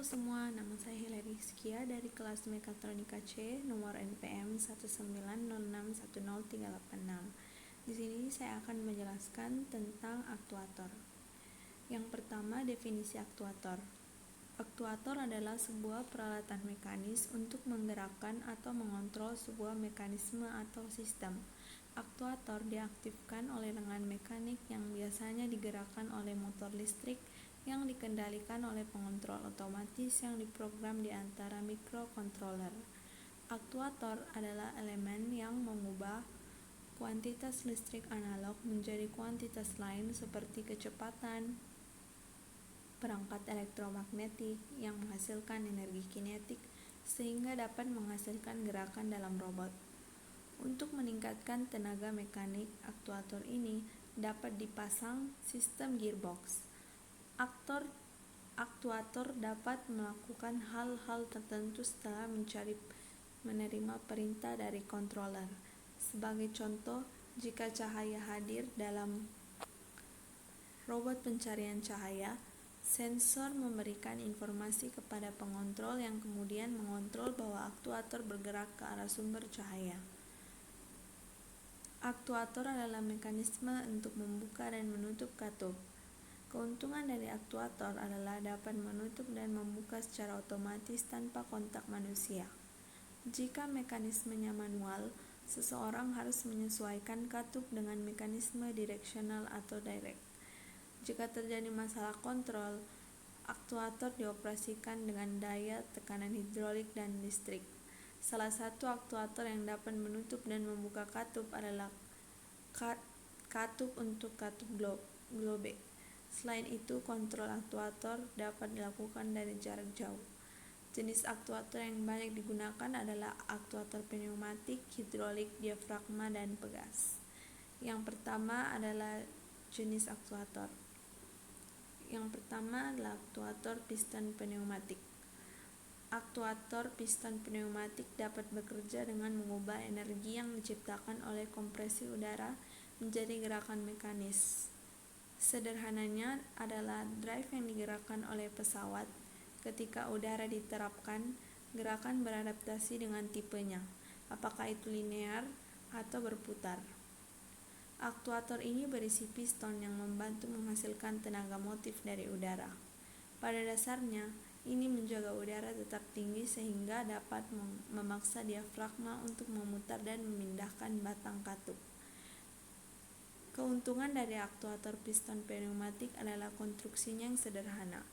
Halo semua, nama saya Hilary Rizkia dari kelas Mekatronika C, nomor NPM 190610386. Di sini saya akan menjelaskan tentang aktuator. Yang pertama, definisi aktuator. Aktuator adalah sebuah peralatan mekanis untuk menggerakkan atau mengontrol sebuah mekanisme atau sistem. Aktuator diaktifkan oleh lengan mekanik yang biasanya digerakkan oleh motor listrik yang dikendalikan oleh pengontrol otomatis yang diprogram di antara mikrokontroler. Aktuator adalah elemen yang mengubah kuantitas listrik analog menjadi kuantitas lain seperti kecepatan, perangkat elektromagnetik yang menghasilkan energi kinetik sehingga dapat menghasilkan gerakan dalam robot. Untuk meningkatkan tenaga mekanik aktuator ini dapat dipasang sistem gearbox. Aktuator dapat melakukan hal-hal tertentu setelah menerima perintah dari controller. Sebagai contoh, jika cahaya hadir dalam robot pencarian cahaya, sensor memberikan informasi kepada pengontrol yang kemudian mengontrol bahwa aktuator bergerak ke arah sumber cahaya. Aktuator adalah mekanisme untuk membuka dan menutup katup. Keuntungan dari aktuator adalah dapat menutup dan membuka secara otomatis tanpa kontak manusia. Jika mekanismenya manual, seseorang harus menyesuaikan katup dengan mekanisme direksional atau direct. Jika terjadi masalah kontrol, aktuator dioperasikan dengan daya tekanan hidrolik dan listrik. Salah satu aktuator yang dapat menutup dan membuka katup adalah katup untuk katup globe. Selain itu, kontrol aktuator dapat dilakukan dari jarak jauh. Jenis aktuator yang banyak digunakan adalah aktuator pneumatik, hidrolik, diafragma, dan pegas. Yang pertama adalah jenis aktuator. Yang pertama adalah aktuator piston pneumatik. Aktuator piston pneumatik dapat bekerja dengan mengubah energi yang diciptakan oleh kompresi udara menjadi gerakan mekanis. Sederhananya adalah drive yang digerakkan oleh pesawat. Ketika udara diterapkan, gerakan beradaptasi dengan tipenya, apakah itu linear atau berputar. Aktuator ini berisi piston yang membantu menghasilkan tenaga motif dari udara. Pada dasarnya, ini menjaga udara tetap tinggi sehingga dapat memaksa diafragma untuk memutar dan memindahkan batang katup. Keuntungan dari aktuator piston pneumatik adalah konstruksinya yang sederhana,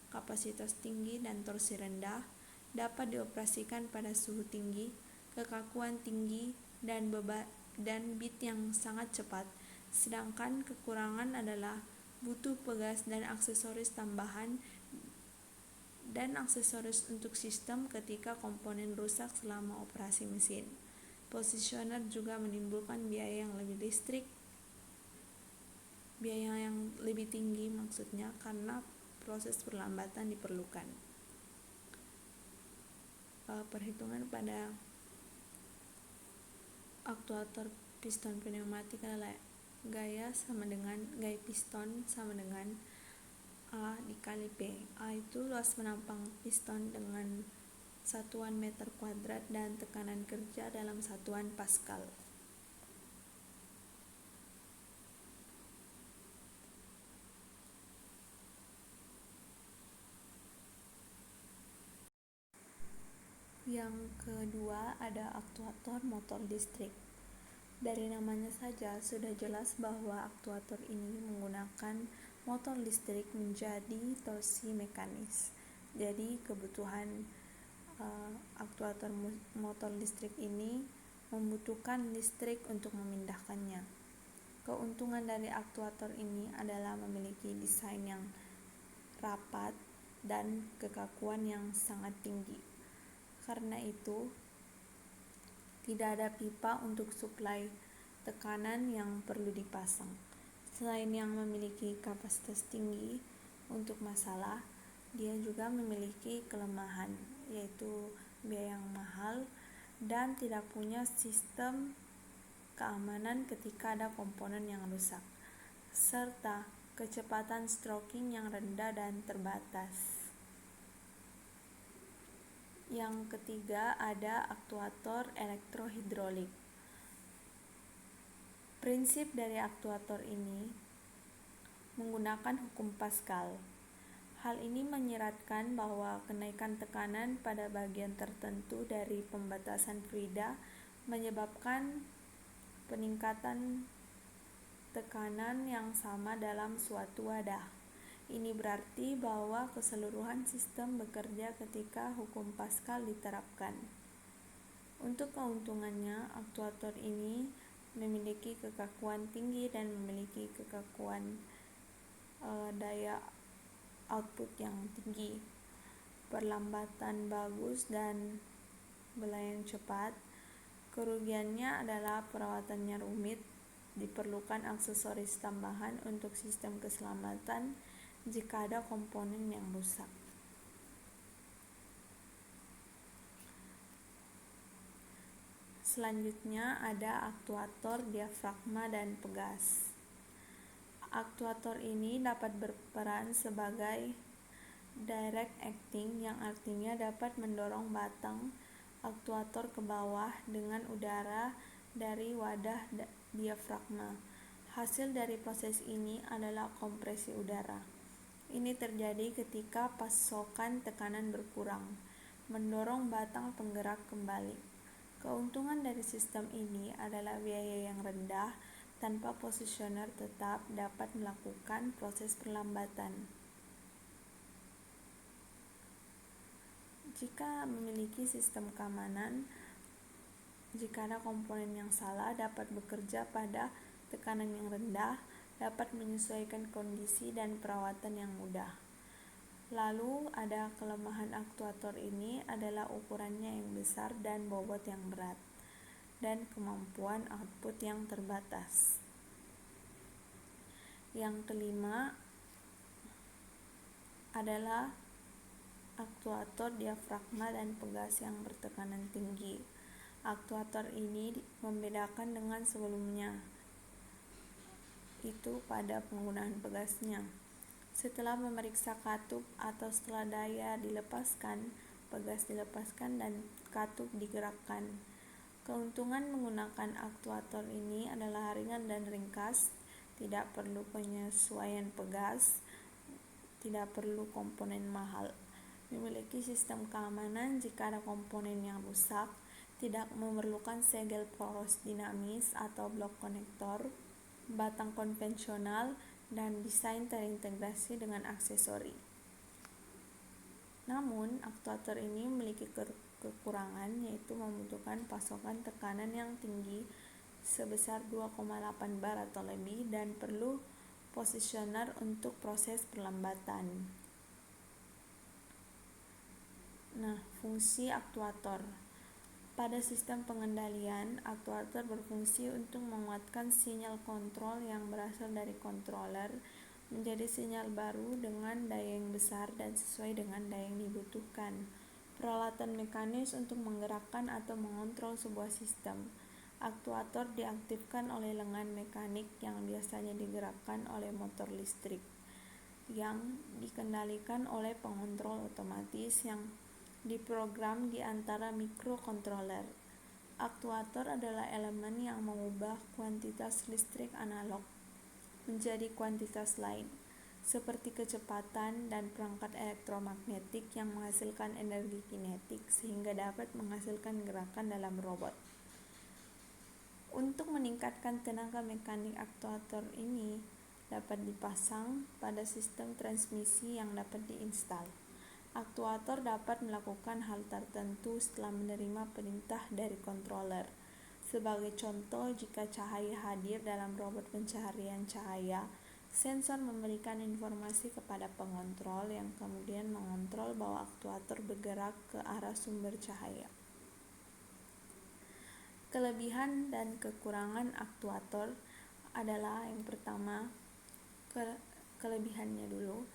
kapasitas tinggi dan torsi rendah, dapat dioperasikan pada suhu tinggi, kekakuan tinggi, dan bit yang sangat cepat. Sedangkan kekurangan adalah butuh pegas dan aksesoris tambahan dan aksesoris untuk sistem ketika komponen rusak selama operasi mesin. Positioner juga menimbulkan biaya yang lebih tinggi karena proses perlambatan diperlukan. Perhitungan pada aktuator piston pneumatik adalah gaya piston sama dengan A dikali P. A itu luas menampang piston dengan satuan meter kuadrat dan tekanan kerja dalam satuan Pascal. Yang kedua ada aktuator motor listrik. Dari namanya saja sudah jelas bahwa aktuator ini menggunakan motor listrik menjadi torsi mekanis. Jadi kebutuhan aktuator motor listrik ini membutuhkan listrik untuk memindahkannya. Keuntungan dari aktuator ini adalah memiliki desain yang rapat dan kekakuan yang sangat tinggi. Karena itu, tidak ada pipa untuk suplai tekanan yang perlu dipasang. Selain yang memiliki kapasitas tinggi untuk masalah, dia juga memiliki kelemahan, yaitu biaya yang mahal dan tidak punya sistem keamanan ketika ada komponen yang rusak, serta kecepatan stroking yang rendah dan terbatas. Yang ketiga ada aktuator elektrohidrolik. Prinsip dari aktuator ini menggunakan hukum Pascal. Hal ini menyiratkan bahwa kenaikan tekanan pada bagian tertentu dari pembatasan fluida menyebabkan peningkatan tekanan yang sama dalam suatu wadah. Ini berarti bahwa keseluruhan sistem bekerja ketika hukum Pascal diterapkan. Untuk keuntungannya, aktuator ini memiliki kekakuan tinggi dan memiliki kekakuan daya output yang tinggi, perlambatan bagus dan belayan cepat. Kerugiannya adalah perawatannya rumit, diperlukan aksesoris tambahan untuk sistem keselamatan jika ada komponen yang rusak. Selanjutnya ada aktuator diafragma dan pegas. Aktuator ini dapat berperan sebagai direct acting, yang artinya dapat mendorong batang aktuator ke bawah dengan udara dari wadah diafragma. Hasil dari proses ini adalah kompresi udara. Ini terjadi ketika pasokan tekanan berkurang, mendorong batang penggerak kembali. Keuntungan dari sistem ini adalah biaya yang rendah, tanpa posisioner tetap dapat melakukan proses perlambatan. Jika memiliki sistem keamanan, jika ada komponen yang salah dapat bekerja pada tekanan yang rendah, dapat menyesuaikan kondisi dan perawatan yang mudah. Lalu ada kelemahan aktuator ini adalah ukurannya yang besar dan bobot yang berat, dan kemampuan output yang terbatas. Yang kelima adalah aktuator diafragma dan pegas yang bertekanan tinggi. Aktuator ini membedakan dengan sebelumnya, itu pada penggunaan pegasnya. Setelah memeriksa katup atau setelah daya dilepaskan, pegas dilepaskan dan katup digerakkan. Keuntungan menggunakan aktuator ini adalah ringan dan ringkas, tidak perlu penyesuaian pegas, tidak perlu komponen mahal, memiliki sistem keamanan jika ada komponen yang rusak, tidak memerlukan segel poros dinamis atau blok konektor, batang konvensional, dan desain terintegrasi dengan aksesori. Namun, aktuator ini memiliki kekurangan, yaitu membutuhkan pasokan tekanan yang tinggi sebesar 2,8 bar atau lebih dan perlu positioner untuk proses perlambatan. Fungsi aktuator. Pada sistem pengendalian, aktuator berfungsi untuk menguatkan sinyal kontrol yang berasal dari controller menjadi sinyal baru dengan daya yang besar dan sesuai dengan daya yang dibutuhkan. Peralatan mekanis untuk menggerakkan atau mengontrol sebuah sistem. Aktuator diaktifkan oleh lengan mekanik yang biasanya digerakkan oleh motor listrik, yang dikendalikan oleh pengontrol otomatis yang diprogram di antara mikrokontroler. Aktuator adalah elemen yang mengubah kuantitas listrik analog menjadi kuantitas lain, seperti kecepatan dan perangkat elektromagnetik yang menghasilkan energi kinetik sehingga dapat menghasilkan gerakan dalam robot. Untuk meningkatkan tenaga mekanik, aktuator ini dapat dipasang pada sistem transmisi yang dapat diinstal. Aktuator dapat melakukan hal tertentu setelah menerima perintah dari controller. Sebagai contoh, jika cahaya hadir dalam robot pencaharian cahaya, sensor memberikan informasi kepada pengontrol yang kemudian mengontrol bahwa aktuator bergerak ke arah sumber cahaya. Kelebihan dan kekurangan aktuator adalah yang pertama, kelebihannya dulu.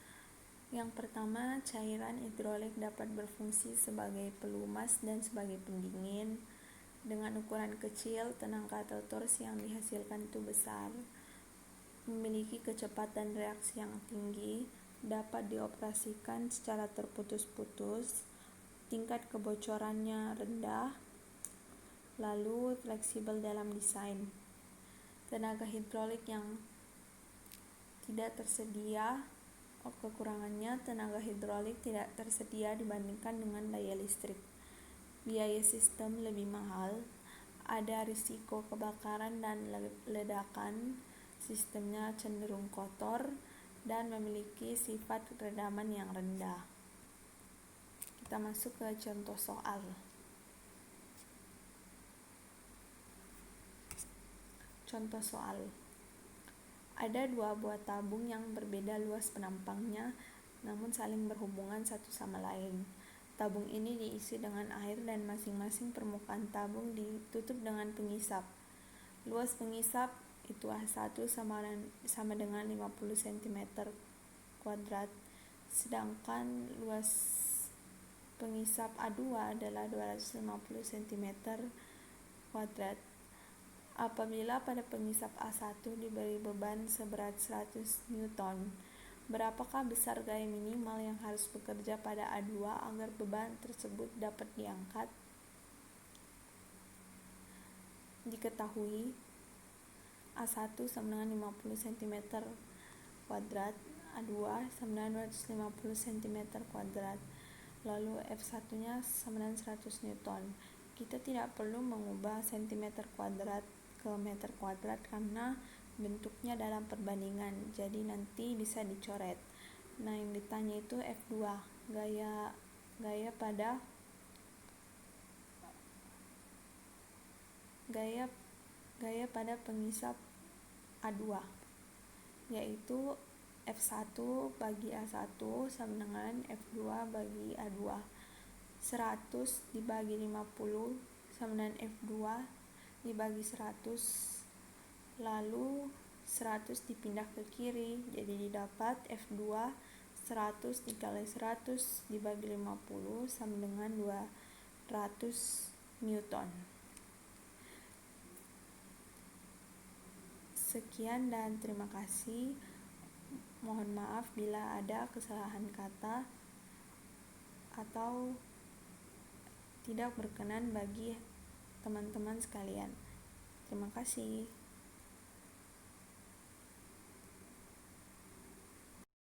Yang pertama, cairan hidrolik dapat berfungsi sebagai pelumas dan sebagai pendingin. Dengan ukuran kecil, tenaga atau torsi yang dihasilkan itu besar, memiliki kecepatan reaksi yang tinggi, dapat dioperasikan secara terputus-putus, tingkat kebocorannya rendah, lalu fleksibel dalam desain. Tenaga hidrolik yang tidak tersedia, kekurangannya tenaga hidrolik tidak tersedia dibandingkan dengan daya listrik. Biaya sistem lebih mahal, ada risiko kebakaran dan ledakan, sistemnya cenderung kotor, dan memiliki sifat redaman yang rendah. Kita masuk ke contoh soal. Contoh soal. Ada dua buah tabung yang berbeda luas penampangnya, namun saling berhubungan satu sama lain. Tabung ini diisi dengan air dan masing-masing permukaan tabung ditutup dengan pengisap. Luas pengisap itu A1 sama dengan 50 cm kuadrat, sedangkan luas pengisap A2 adalah 250 cm kuadrat. Apabila pada pengisap A1 diberi beban seberat 100 Newton, berapakah besar gaya minimal yang harus bekerja pada A2 agar beban tersebut dapat diangkat? Diketahui A1 sama dengan 50 cm kuadrat, A2 sama dengan 250 cm kuadrat, lalu F1 nya sama dengan 100 Newton. Kita tidak perlu mengubah cm kuadrat ke meter kuadrat karena bentuknya dalam perbandingan, jadi nanti bisa dicoret. Nah, yang ditanya itu F2, gaya pada pengisap A2, yaitu F1 bagi A1 sama dengan F2 bagi A2. 100 dibagi 50 sama dengan F2 dibagi 100, lalu 100 dipindah ke kiri, jadi didapat F2 100 dikali 100 dibagi 50 sama dengan 200 Newton. Sekian dan terima kasih. Mohon maaf bila ada kesalahan kata atau tidak berkenan bagi teman-teman sekalian. Terima kasih.